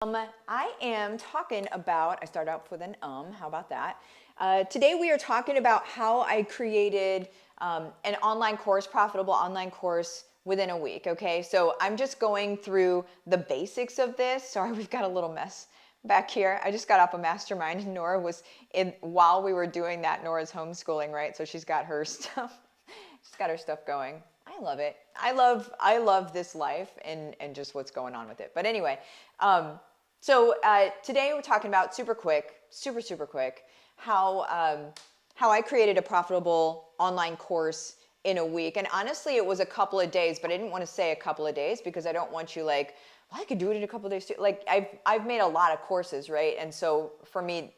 I am talking about, I start out with an how about that? Today we are talking about how I created an online course, profitable online course within a week, okay? So I'm just going through the basics of this. Sorry, we've got a little mess back here. I just got off a mastermind and Nora was in, while we were doing that, Nora's homeschooling, right? So she's got her stuff, she's got her stuff going. I love it. I love this life and just what's going on with it. But anyway, so today we're talking about super quick, super quick, how I created a profitable online course in a week. And honestly, it was a couple of days, but I didn't want to say a couple of days because I don't want you like, well, I could do it in a couple of days too. Like I've made a lot of courses, right? And so for me,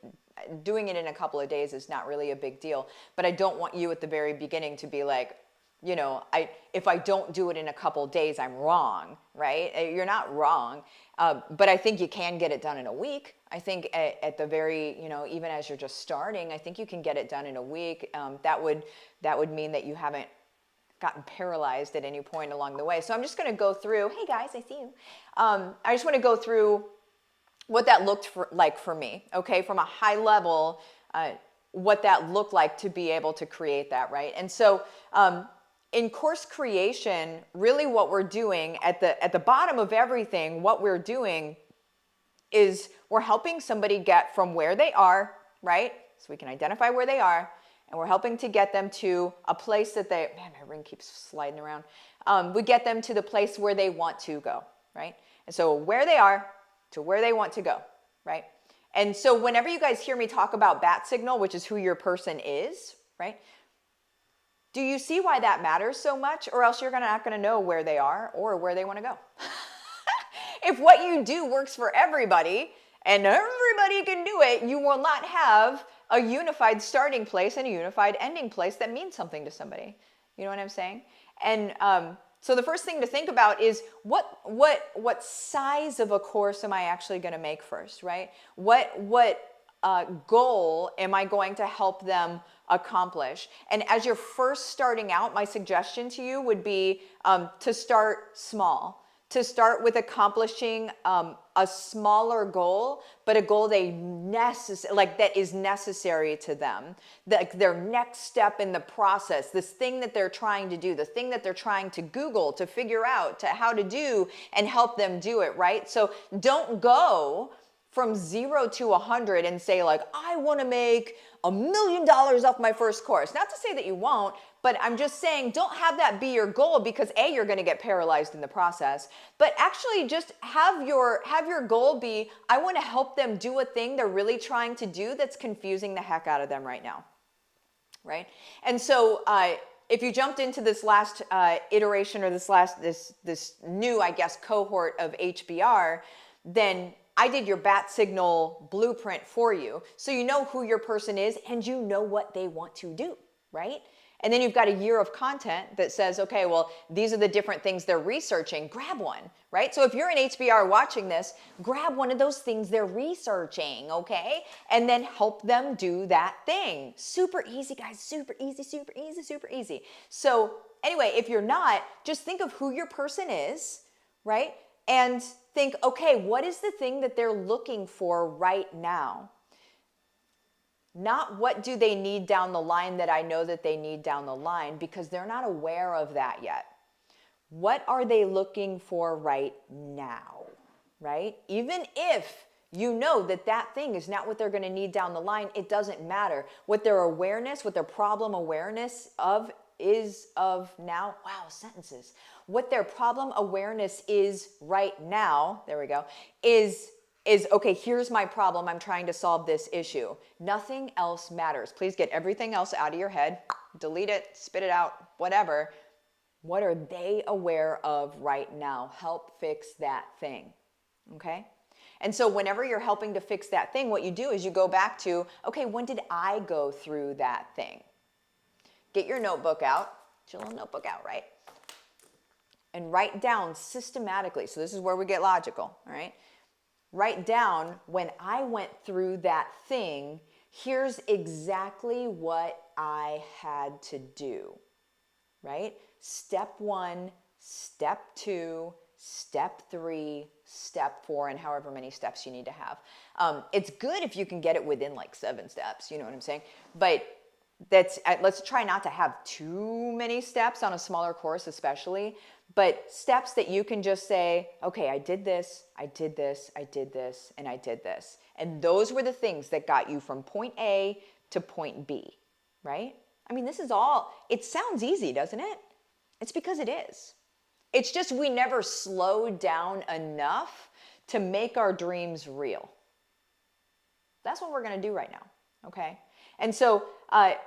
doing it in a couple of days is not really a big deal. But I don't want you at the very beginning to be like, you know, if I don't do it in a couple of days, I'm wrong, right? You're not wrong. But I think you can get it done in a week. I think at the very, you know, even as you're just starting, I think you can get it done in a week. That would mean that you haven't gotten paralyzed at any point along the way. So I'm just going to go through, hey guys, I see you. I just want to go through what that looked like for me, okay? From a high level, what that looked like to be able to create that, right? And so, in course creation, really what we're doing at the bottom of everything, what we're doing is we're helping somebody get from where they are, right? So we can identify where they are, and we're helping to get them to a place that they, man, my ring keeps sliding around. We get them to the place where they want to go, right? And so where they are to where they want to go, right? And so whenever you guys hear me talk about bat signal, which is who your person is, right? Do you see why that matters so much? Or else you're not going to know where they are or where they want to go. If what you do works for everybody and everybody can do it, you will not have a unified starting place and a unified ending place that means something to somebody. You know what I'm saying? And so the first thing to think about is what size of a course am I actually going to make first, right? What goal am I going to help them accomplish? And as you're first starting out, my suggestion to you would be to start small, to start with accomplishing a smaller goal, but a goal that is necessary to them, their next step in the process, this thing that they're trying to do, the thing that they're trying to Google to figure out to how to do and help them do it, right? So don't go from 0 to 100 and say like, I want to make $1 million off my first course. Not to say that you won't, but I'm just saying don't have that be your goal because A, you're going to get paralyzed in the process, but actually just have your goal be, I want to help them do a thing they're really trying to do that's confusing the heck out of them right now, right? And so if you jumped into this last iteration or this new, I guess, cohort of HBR, then I did your bat signal blueprint for you. So you know who your person is and you know what they want to do, right? And then you've got a year of content that says, okay, well, these are the different things they're researching. Grab one, right? So if you're an HBR watching this, grab one of those things they're researching, okay? And then help them do that thing. Super easy, guys. Super easy, super easy, super easy. So anyway, if you're not, just think of who your person is, right? And think, okay, what is the thing that they're looking for right now? Not what do they need down the line that I know that they need down the line, because they're not aware of that yet. What are they looking for right now, right? Even if you know that that thing is not what they're going to need down the line, it doesn't matter. What their awareness, what their problem awareness of is of now, wow, sentences. What their problem awareness is right now, there we go, is okay, here's my problem, I'm trying to solve this issue. Nothing else matters. Please get everything else out of your head, delete it, spit it out, whatever. What are they aware of right now? Help fix that thing, okay? And so whenever you're helping to fix that thing, what you do is you go back to, okay, when did I go through that thing? Get your notebook out, get your little notebook out, right? And write down systematically. So this is where we get logical, all right? Write down, when I went through that thing, here's exactly what I had to do, right? Step 1, step 2, step 3, step 4 and however many steps you need to have. It's good if you can get it within like 7 steps, you know what I'm saying? But let's try not to have too many steps on a smaller course especially, but steps that you can just say, okay, I did this, I did this, I did this, and I did this. And those were the things that got you from point A to point B, right? I mean, this is all, it sounds easy, doesn't it? It's because it is. It's just we never slowed down enough to make our dreams real. That's what we're going to do right now, okay? And so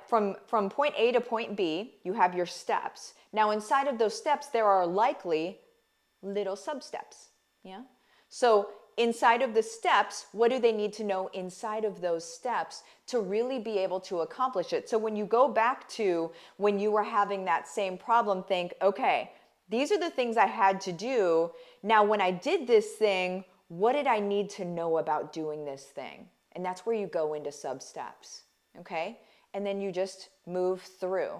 from point A to point B, you have your steps. Now inside of those steps, there are likely little sub-steps, yeah? So inside of the steps, what do they need to know inside of those steps to really be able to accomplish it? So when you go back to when you were having that same problem, think, okay, these are the things I had to do. Now, when I did this thing, what did I need to know about doing this thing? And that's where you go into sub-steps, okay? And then you just move through.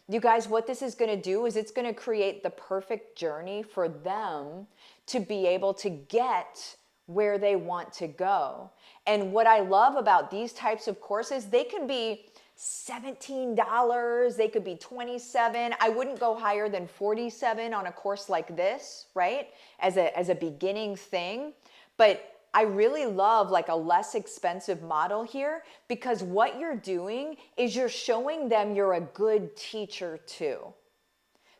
You guys, what this is going to do is it's going to create the perfect journey for them to be able to get where they want to go. And what I love about these types of courses, they can be $17, they could be $27. I wouldn't go higher than $47 on a course like this, right? As a beginning thing. But I really love like a less expensive model here, because what you're doing is you're showing them you're a good teacher too.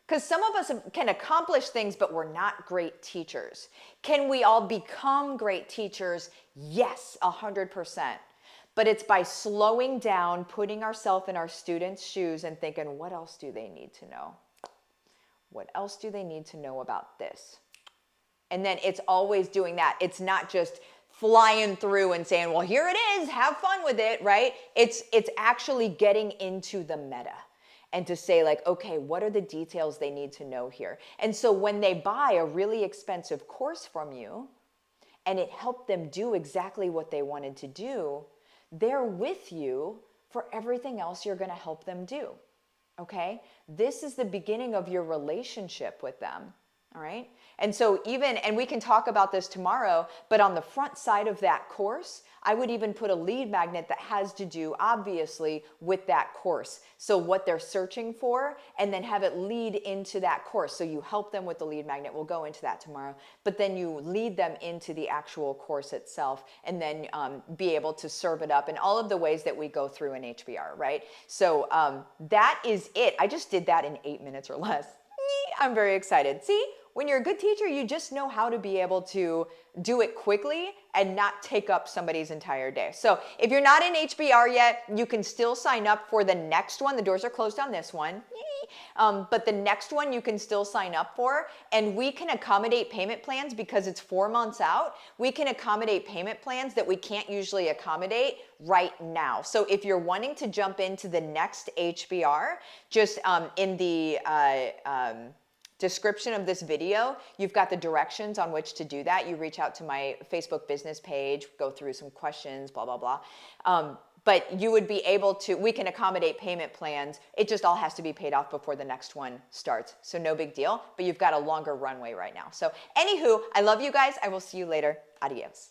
Because some of us can accomplish things, but we're not great teachers. Can we all become great teachers? Yes, 100%. But it's by slowing down, putting ourselves in our students' shoes and thinking, what else do they need to know? What else do they need to know about this? And then it's always doing that. It's not just flying through and saying, well, here it is, have fun with it, right? It's actually getting into the meta and to say like, okay, what are the details they need to know here? And so when they buy a really expensive course from you and it helped them do exactly what they wanted to do, they're with you for everything else you're going to help them do, okay? This is the beginning of your relationship with them, all right? And so and we can talk about this tomorrow, but on the front side of that course, I would even put a lead magnet that has to do, obviously, with that course. So what they're searching for, and then have it lead into that course. So you help them with the lead magnet. We'll go into that tomorrow. But then you lead them into the actual course itself, and then be able to serve it up in all of the ways that we go through in HBR, right? So that is it. I just did that in 8 minutes or less. I'm very excited. See? When you're a good teacher, you just know how to be able to do it quickly and not take up somebody's entire day. So if you're not in HBR yet, you can still sign up for the next one. The doors are closed on this one. But the next one you can still sign up for, and we can accommodate payment plans because it's 4 months out. We can accommodate payment plans that we can't usually accommodate right now. So if you're wanting to jump into the next HBR, just in the description of this video, you've got the directions on which to do that. You reach out to my Facebook business page, go through some questions, blah, blah, blah. But you would be able to, we can accommodate payment plans. It just all has to be paid off before the next one starts. So no big deal, but you've got a longer runway right now. So anywho, I love you guys. I will see you later. Adios.